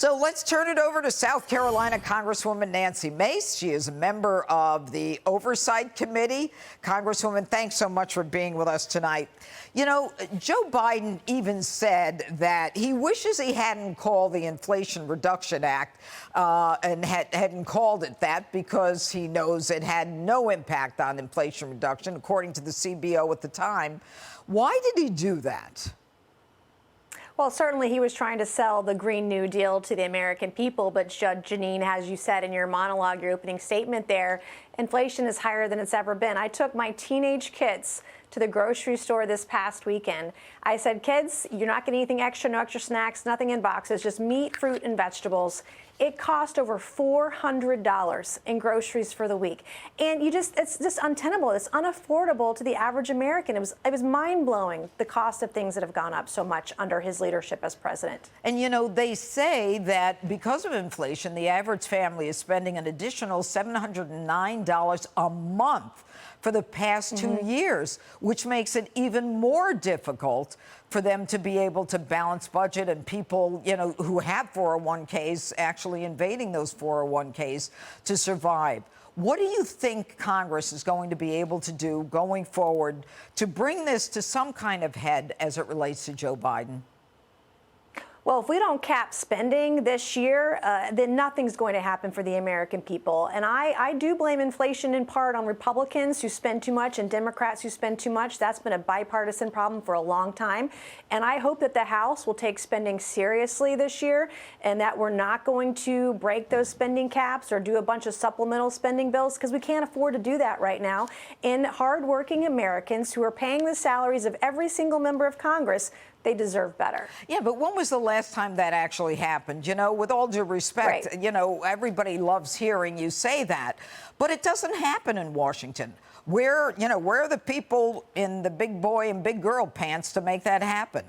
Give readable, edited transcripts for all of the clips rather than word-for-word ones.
So let's turn it over to South Carolina Congresswoman Nancy Mace. She is a member of the Oversight Committee. Congresswoman, thanks so much for being with us tonight. You know, Joe Biden even said that he wishes he hadn't called the Inflation Reduction Act and hadn't called it that because he knows it had no impact on inflation reduction, according to the CBO at the time. Why did he do that? Well, certainly he was trying to sell the Green New Deal to the American people. But Judge Janine, as you said in your monologue, your opening statement there, inflation is higher than it's ever been. I took my teenage kids to the grocery store this past weekend. I said, kids, you're not getting anything extra, no extra snacks, nothing in boxes, just meat, fruit, and vegetables. It cost over $400 in groceries for the week. And it's just untenable. It's unaffordable to the average American. It was mind-blowing, the cost of things that have gone up so much under his leadership as president. And, you know, they say that because of inflation, the average family is spending an additional $709 a month for the past 2 years, which makes it even more difficult for them to be able to balance budget, and people, you know, who have 401ks actually invading those 401ks to survive. What do you think Congress is going to be able to do going forward to bring this to some kind of head as it relates to Joe Biden? Well, if we don't cap spending this year, then nothing's going to happen for the American people. And I do blame inflation in part on Republicans who spend too much and Democrats who spend too much. That's been a bipartisan problem for a long time. And I hope that the House will take spending seriously this year and that we're not going to break those spending caps or do a bunch of supplemental spending bills, because we can't afford to do that right now. And hardworking Americans who are paying the salaries of every single member of Congress, they deserve better. Yeah, but when was the last time that actually happened? You know, with all due respect, right. You know, everybody loves hearing you say that, but it doesn't happen in Washington. Where are the people in the big boy and big girl pants to make that happen?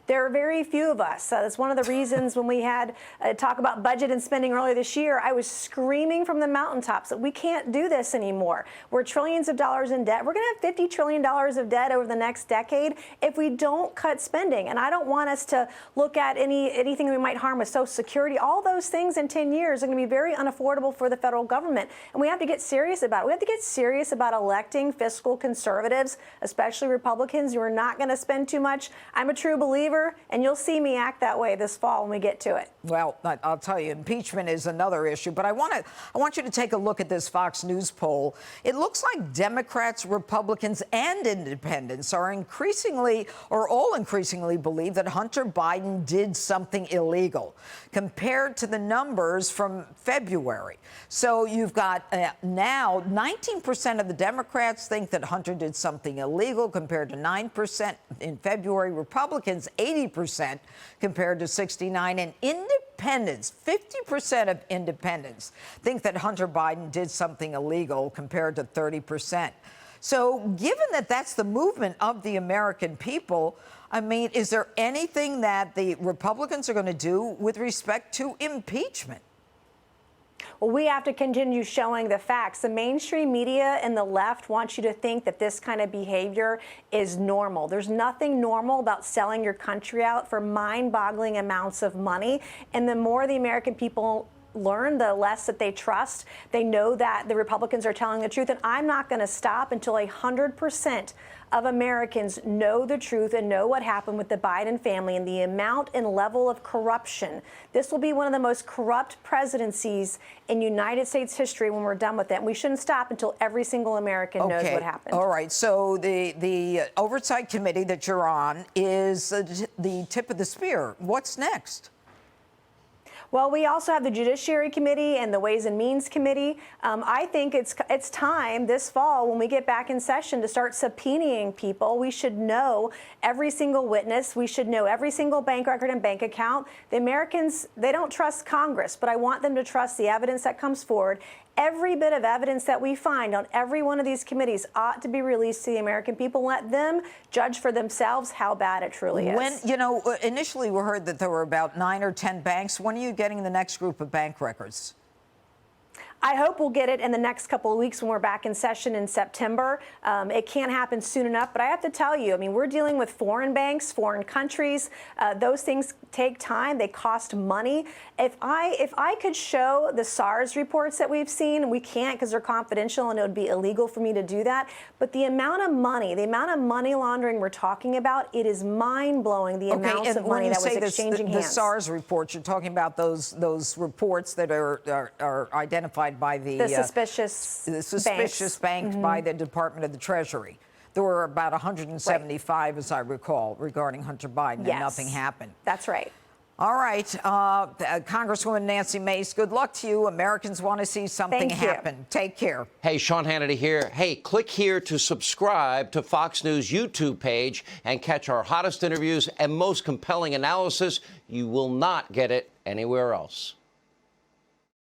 There are very few of us. That's one of the reasons when we had talk about budget and spending earlier this year, I was screaming from the mountaintops that we can't do this anymore. We're trillions of dollars in debt. We're going to have $50 trillion of debt over the next decade if we don't cut spending. And I don't want us to look at anything that might harm with Social Security. All those things in 10 years are going to be very unaffordable for the federal government. And we have to get serious about it. We have to get serious about electing fiscal conservatives, especially Republicans who are not going to spend too much. I'm a true believer, and you'll see me act that way this fall when we get to it. Well, I'll tell you, impeachment is another issue, but I want you to take a look at this Fox News poll. It looks like Democrats, Republicans, and independents are all increasingly believe that Hunter Biden did something illegal compared to the numbers from February. So you've got now 19% of the Democrats think that Hunter did something illegal compared to 9% in February. Republicans, 80% compared to 69%. And independents, 50% of independents think that Hunter Biden did something illegal compared to 30%. So given that that's the movement of the American people, I mean, is there anything that the Republicans are going to do with respect to impeachment? Well, we have to continue showing the facts. The mainstream media and the left want you to think that this kind of behavior is normal. There's nothing normal about selling your country out for mind-boggling amounts of money. And the more the American people learn, the less that they trust. They know that the Republicans are telling the truth. And I'm not going to stop until 100% of Americans know the truth and know what happened with the Biden family and the amount and level of corruption. This will be one of the most corrupt presidencies in United States history when we're done with it. And we shouldn't stop until every single American knows what happened. All right. So the Oversight Committee that you're on is the tip of the spear. What's next? Well, we also have the Judiciary Committee and the Ways and Means Committee. I think it's time this fall, when we get back in session, to start subpoenaing people. We should know every single witness. We should know every single bank record and bank account. The Americans, they don't trust Congress, but I want them to trust the evidence that comes forward. Every bit of evidence that we find on every one of these committees ought to be released to the American people. Let them judge for themselves how bad it truly is. When, you know, initially we heard that there were about 9 or 10 banks. When are you getting the next group of bank records? I hope we'll get it in the next couple of weeks when we're back in session in September. It can't happen soon enough, but I have to tell you, I mean, we're dealing with foreign banks, foreign countries. Those things take time. They cost money. If I could show the SARS reports that we've seen, we can't because they're confidential and it would be illegal for me to do that. But the amount of money laundering we're talking about, it is mind-blowing, the amounts of money that was exchanging hands. The SARS reports, you're talking about those reports that are identified by the suspicious bank by the Department of the Treasury. There were about 175, as I recall, regarding Hunter Biden, and nothing happened. That's right. All right, Congresswoman Nancy Mace, good luck to you. Americans want to see something happen. Take care. Hey, Sean Hannity here. Hey, click here to subscribe to Fox News YouTube page and catch our hottest interviews and most compelling analysis. You will not get it anywhere else.